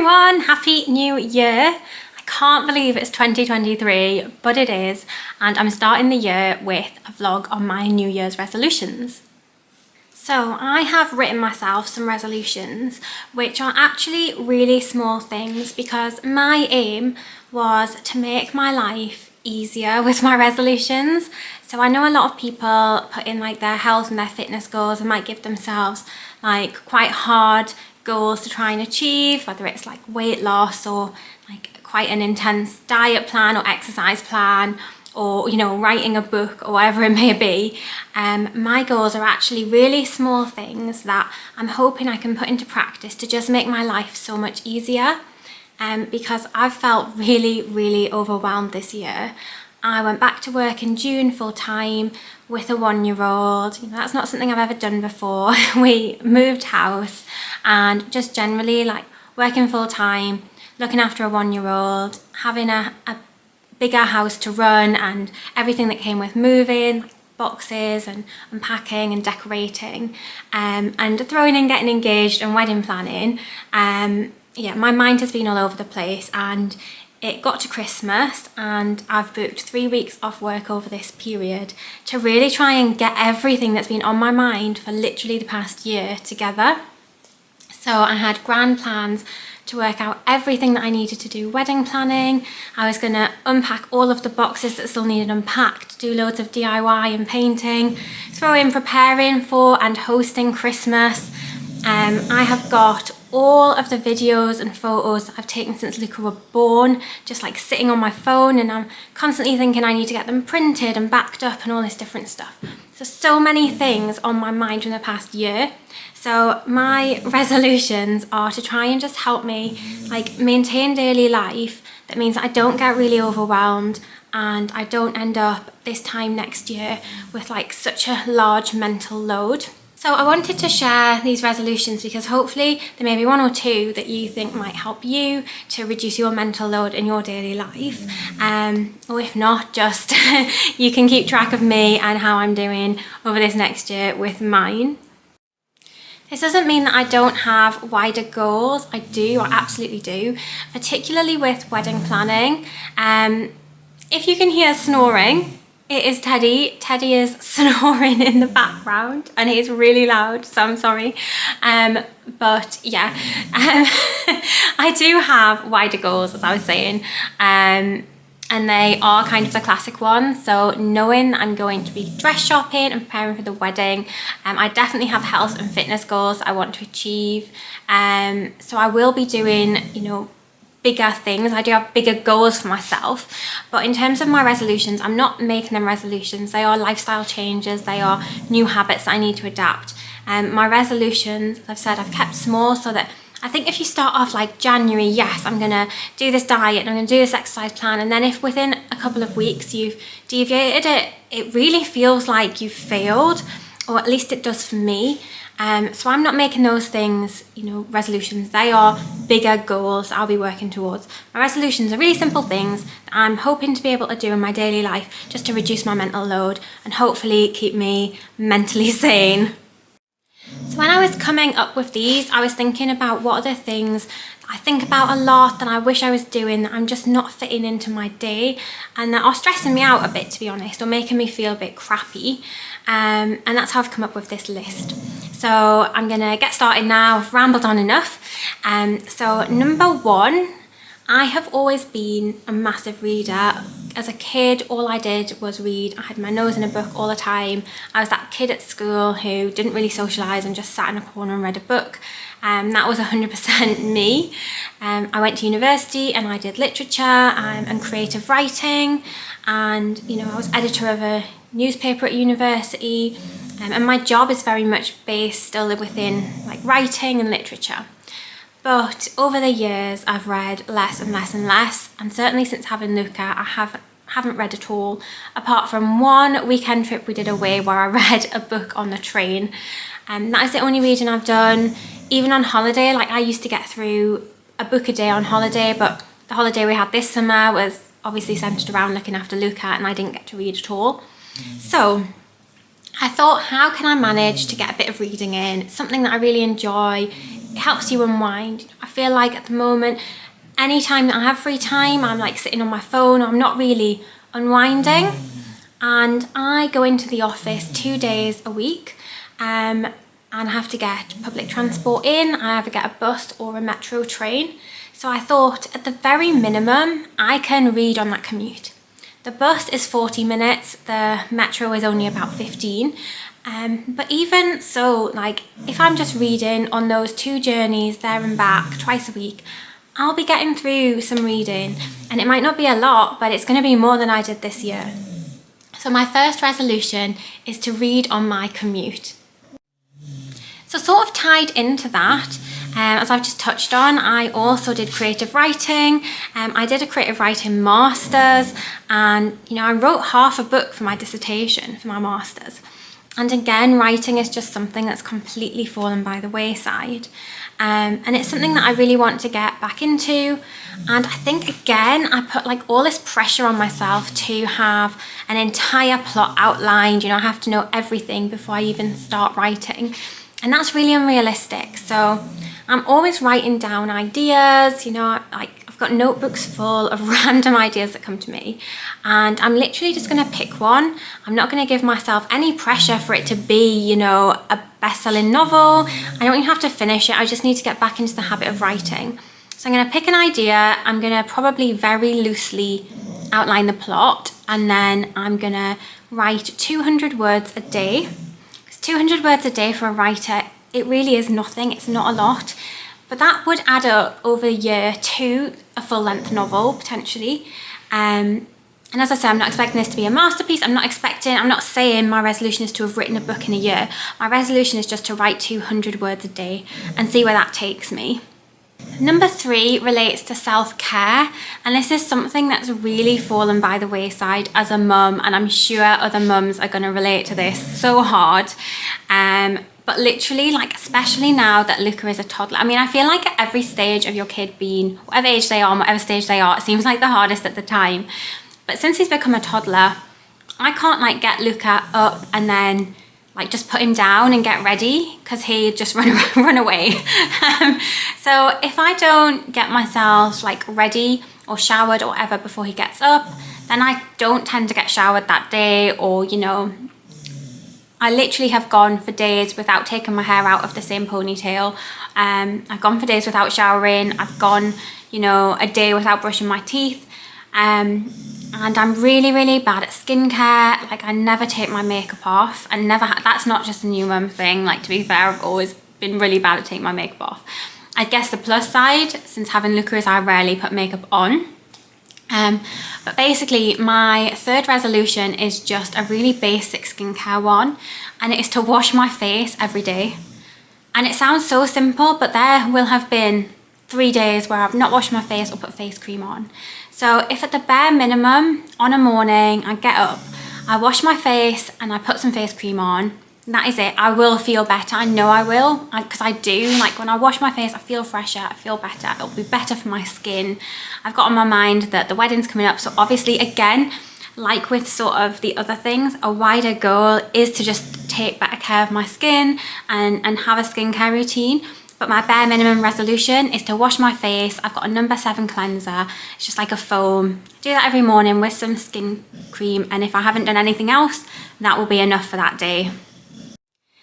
Everyone, happy new year. I can't believe it's 2023, but it is, and I'm starting the year with a vlog on my New Year's resolutions. So I have written myself some resolutions which are actually really small things because my aim was to make my life easier with my resolutions. So I know a lot of people put in like their health and their fitness goals and might give themselves like quite hard goals to try and achieve, whether it's like weight loss or like quite an intense diet plan or exercise plan, or writing a book or whatever it may be. My goals are actually really small things that I'm hoping I can put into practice to just make my life so much easier, because I've felt really overwhelmed this year. I went back to work in June full time with a 1-year-old. That's not something I've ever done before. We moved house and just generally like working full time, looking after a 1-year-old, having a bigger house to run and everything that came with moving, like boxes and unpacking and decorating, and throwing in getting engaged and wedding planning. Yeah, my mind has been all over the place, and it got to Christmas and I've booked 3 weeks off work over this period to really try and get everything that's been on my mind for literally the past year together. So I had grand plans to work out everything that I needed to do wedding planning. I was going to unpack all of the boxes that still needed unpacked, do loads of DIY and painting, throw in preparing for and hosting Christmas. I have got all of the videos and photos that I've taken since Luca were born just like sitting on my phone, and I'm constantly thinking I need to get them printed and backed up and all this different stuff. So many things on my mind from the past year. So my resolutions are to try and just help me like maintain daily life. That means that I don't get really overwhelmed and I don't end up this time next year with like such a large mental load. So I wanted to share these resolutions because hopefully there may be one or two that you think might help you to reduce your mental load in your daily life. Or if not, just you can keep track of me and how I'm doing over this next year with mine. This doesn't mean that I don't have wider goals. I do, I absolutely do, particularly with wedding planning. If you can hear snoring, it is Teddy. Teddy is snoring in the background and it is really loud, so I'm sorry. But yeah, I do have wider goals, as I was saying. And they are kind of the classic ones. So knowing I'm going to be dress shopping and preparing for the wedding, I definitely have health and fitness goals I want to achieve. So I will be doing, bigger things. I do have bigger goals for myself, but in terms of my resolutions, I'm not making them resolutions. They are lifestyle changes. They are new habits that I need to adapt. My resolutions, as I've said, I've kept small so that I think if you start off like January, yes, I'm gonna do this diet and I'm gonna do this exercise plan, and then if within a couple of weeks you've deviated it really feels like you've failed, or at least it does for me. So I'm not making those things, resolutions. They are bigger goals I'll be working towards. My resolutions are really simple things that I'm hoping to be able to do in my daily life just to reduce my mental load and hopefully keep me mentally sane. So when I was coming up with these, I was thinking about what are the things I think about a lot that I wish I was doing that I'm just not fitting into my day and that are stressing me out a bit, to be honest, or making me feel a bit crappy. And that's how I've come up with this list. So I'm gonna get started now. I've rambled on enough. So number one, I have always been a massive reader. As a kid, all I did was read. I had my nose in a book all the time. I was that kid at school who didn't really socialise and just sat in a corner and read a book. That was 100% me. I went to university and I did literature and creative writing, and I was editor of a newspaper at university, and my job is very much based still within like writing and literature. But over the years I've read less and less and less, and certainly since having Luca I haven't read at all, apart from one weekend trip we did away where I read a book on the train. That is the only reading I've done. Even on holiday, like I used to get through a book a day on holiday, but the holiday we had this summer was obviously centred around looking after Luca and I didn't get to read at all. So I thought, how can I manage to get a bit of reading in? It's something that I really enjoy. it helps you unwind. I feel like at the moment, anytime that I have free time, I'm like sitting on my phone, I'm not really unwinding. And I go into the office 2 days a week, and I have to get public transport in. I either get a bus or a metro train. So I thought at the very minimum, I can read on that commute. The bus is 40 minutes, the metro is only about 15. But even so, like if I'm just reading on those 2 journeys there and back twice a week, I'll be getting through some reading, and it might not be a lot, but it's going to be more than I did this year. So my first resolution is to read on my commute. So sort of tied into that, as I've just touched on, I also did creative writing. I did a creative writing master's, and I wrote half a book for my dissertation for my master's. And again, writing is just something that's completely fallen by the wayside. And it's something that I really want to get back into. And I think, again, I put like all this pressure on myself to have an entire plot outlined. I have to know everything before I even start writing. And that's really unrealistic. So I'm always writing down ideas, like I've got notebooks full of random ideas that come to me. And I'm literally just going to pick one. I'm not going to give myself any pressure for it to be, a best-selling novel. I don't even have to finish it. I just need to get back into the habit of writing. So I'm going to pick an idea. I'm going to probably very loosely outline the plot. And then I'm going to write 200 words a day. 200 words a day for a writer, it really is nothing, it's not a lot, but that would add up over a year to a full-length novel, potentially. And as I said, I'm not expecting this to be a masterpiece. I'm not saying my resolution is to have written a book in a year. My resolution is just to write 200 words a day and see where that takes me. Number 3 relates to self-care, and this is something that's really fallen by the wayside as a mum, and I'm sure other mums are going to relate to this so hard. But literally, like especially now that Luca is a toddler, I feel like at every stage of your kid being, whatever age they are, whatever stage they are, it seems like the hardest at the time. But since he's become a toddler, I can't like get Luca up and then like just put him down and get ready, because he'd just run away. So if I don't get myself like ready or showered or whatever before he gets up, then I don't tend to get showered that day, or I literally have gone for days without taking my hair out of the same ponytail. I've gone for days without showering. I've gone a day without brushing my teeth. And I'm really, really bad at skincare. Like I never take my makeup off, and that's not just a new mum thing. Like to be fair, I've always been really bad at taking my makeup off. I guess the plus side, since having Luca, is I rarely put makeup on. But basically my third resolution is just a really basic skincare one, and it is to wash my face every day. And it sounds so simple, but there will have been 3 days where I've not washed my face or put face cream on. So if at the bare minimum on a morning I get up, I wash my face and I put some face cream on, that is it. I will feel better. I know I will, because I do. Like when I wash my face, I feel fresher, I feel better. It'll be better for my skin. I've got on my mind that the wedding's coming up, so obviously again, like with sort of the other things, a wider goal is to just take better care of my skin and have a skincare routine. But my bare minimum resolution is to wash my face. I've got a number 7 cleanser. It's just like a foam. I do that every morning with some skin cream, and if I haven't done anything else, that will be enough for that day.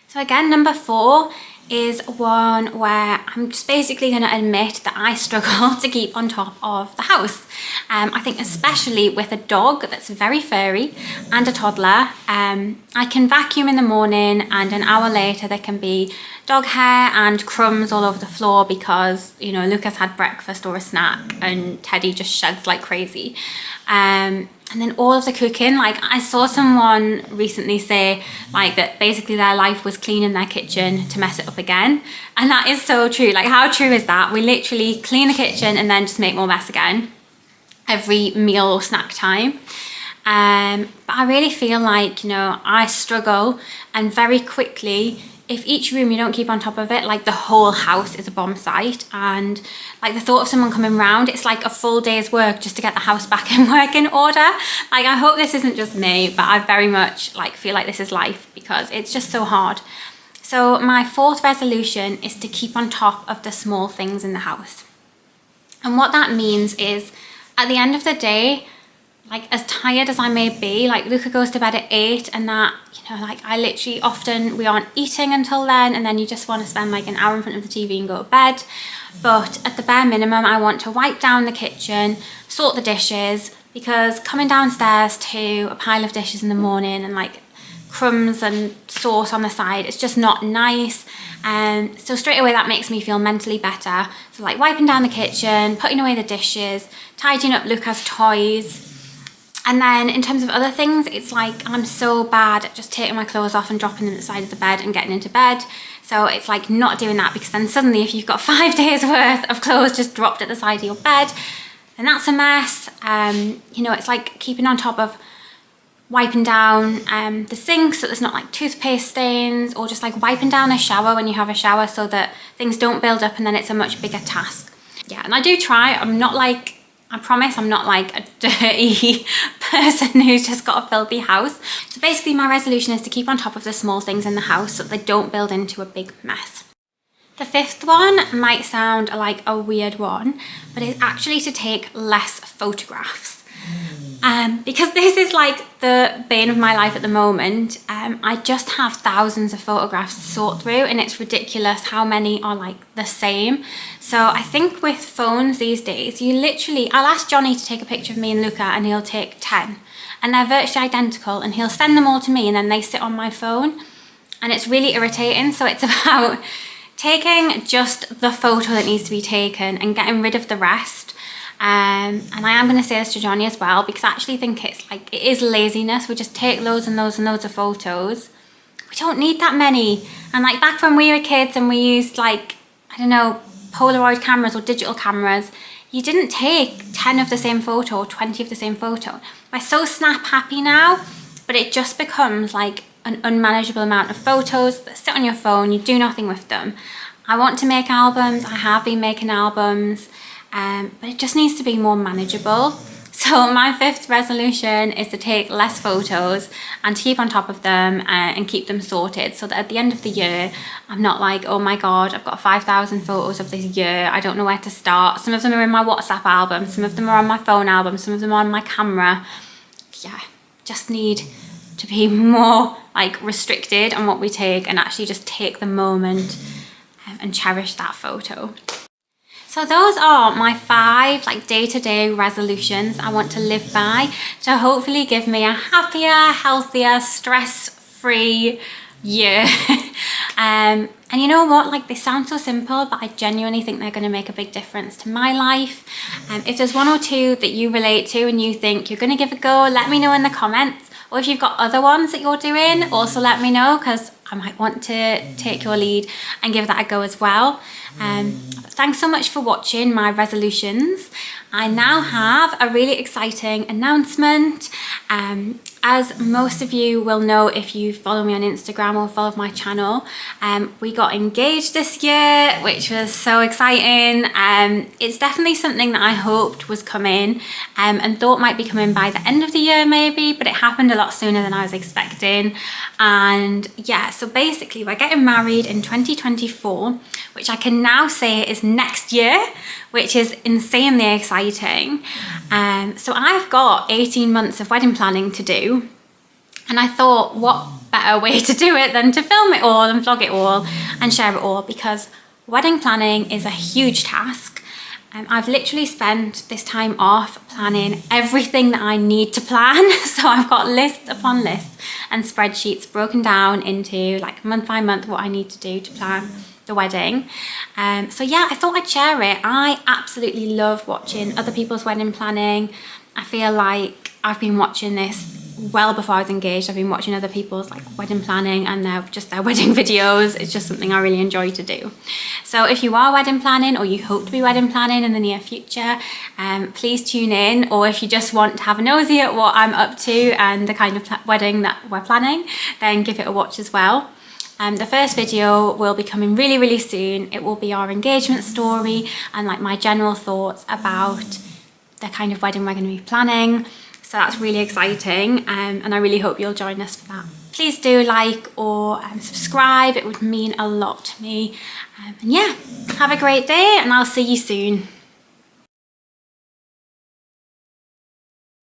So again, number 4 is one where I'm just basically going to admit that I struggle to keep on top of the house. I think especially with a dog that's very furry and a toddler, I can vacuum in the morning and an hour later there can be dog hair and crumbs all over the floor because, Lucas had breakfast or a snack and Teddy just sheds like crazy. And then all of the cooking, like I saw someone recently say like that basically their life was cleaning their kitchen to mess it up again. And that is so true. Like how true is that? We literally clean the kitchen and then just make more mess again every meal or snack time. But I really feel like, I struggle, and very quickly, if each room you don't keep on top of it, like the whole house is a bomb site. And like the thought of someone coming round, it's like a full day's work just to get the house back in working order. Like I hope this isn't just me, but I very much like feel like this is life because it's just so hard. So my fourth resolution is to keep on top of the small things in the house. And what that means is, at the end of the day, like, as tired as I may be, like Luca goes to bed at 8 and that, you know, like I literally often, we aren't eating until then, and then you just want to spend like an hour in front of the TV and go to bed. But at the bare minimum, I want to wipe down the kitchen, sort the dishes, because coming downstairs to a pile of dishes in the morning and like crumbs and sauce on the side, it's just not nice. And so straight away that makes me feel mentally better. So like wiping down the kitchen, putting away the dishes, tidying up Luca's toys. And then in terms of other things, it's like I'm so bad at just taking my clothes off and dropping them at the side of the bed and getting into bed. So it's like not doing that, because then suddenly if you've got 5 days worth of clothes just dropped at the side of your bed, then that's a mess. You know, it's like keeping on top of wiping down the sink so there's not like toothpaste stains, or just like wiping down a shower when you have a shower so that things don't build up and then it's a much bigger task. Yeah, and I do try. I promise I'm not like a dirty person who's just got a filthy house. So basically my resolution is to keep on top of the small things in the house so that they don't build into a big mess. The fifth one might sound like a weird one, but it's actually to take less photographs. Because this is like the bane of my life at the moment. I just have thousands of photographs to sort through, and it's ridiculous how many are like the same. So I think with phones these days, I'll ask Johnny to take a picture of me and Luca and he'll take 10 and they're virtually identical, and he'll send them all to me and then they sit on my phone, and it's really irritating. So it's about taking just the photo that needs to be taken and getting rid of the rest. And I am going to say this to Johnny as well, because I actually think it is laziness. We just take loads and loads and loads of photos. We don't need that many. And like back when we were kids and we used like, I don't know, Polaroid cameras or digital cameras, you didn't take 10 of the same photo or 20 of the same photo. We're so snap happy now, but it just becomes like an unmanageable amount of photos that sit on your phone. You do nothing with them. I want to make albums. I have been making albums. But it just needs to be more manageable. So my fifth resolution is to take less photos and to keep on top of them and keep them sorted, so that at the end of the year, I'm not like, oh my God, I've got 5,000 photos of this year. I don't know where to start. Some of them are in my WhatsApp album. Some of them are on my phone album. Some of them are on my camera. Yeah, just need to be more like restricted on what we take and actually just take the moment and cherish that photo. So those are my 5 like day-to-day resolutions I want to live by to hopefully give me a happier, healthier, stress-free year. And you know what, like they sound so simple, but I genuinely think they're going to make a big difference to my life. If there's 1 or 2 that you relate to and you think you're going to give a go, let me know in the comments. Or if you've got other ones that you're doing, also let me know, because I might want to take your lead and give that a go as well. Thanks so much for watching my resolutions. I now have a really exciting announcement. As most of you will know if you follow me on Instagram or follow my channel, we got engaged this year, which was so exciting. It's definitely something that I hoped was coming and thought might be coming by the end of the year maybe, but it happened a lot sooner than I was expecting. And yeah, so basically we're getting married in 2024, which I can now say is next year, which is insanely exciting. So I've got 18 months of wedding planning to do, and I thought what better way to do it than to film it all and vlog it all and share it all, because wedding planning is a huge task. I've literally spent this time off planning everything that I need to plan. So I've got lists upon lists and spreadsheets broken down into like month by month what I need to do to plan the wedding. So yeah, I thought I'd share it. I absolutely love watching other people's wedding planning. I feel like I've been watching this well before I was engaged. I've been watching other people's like wedding planning and their wedding videos. It's just something I really enjoy to do. So if you are wedding planning or you hope to be wedding planning in the near future, please tune in. Or if you just want to have a nosy at what I'm up to and the kind of wedding that we're planning, then give it a watch as well. The first video will be coming really, really soon. It will be our engagement story and like my general thoughts about the kind of wedding we're going to be planning. So that's really exciting, and I really hope you'll join us for that. Please do like or subscribe, it would mean a lot to me. And yeah, have a great day and I'll see you soon.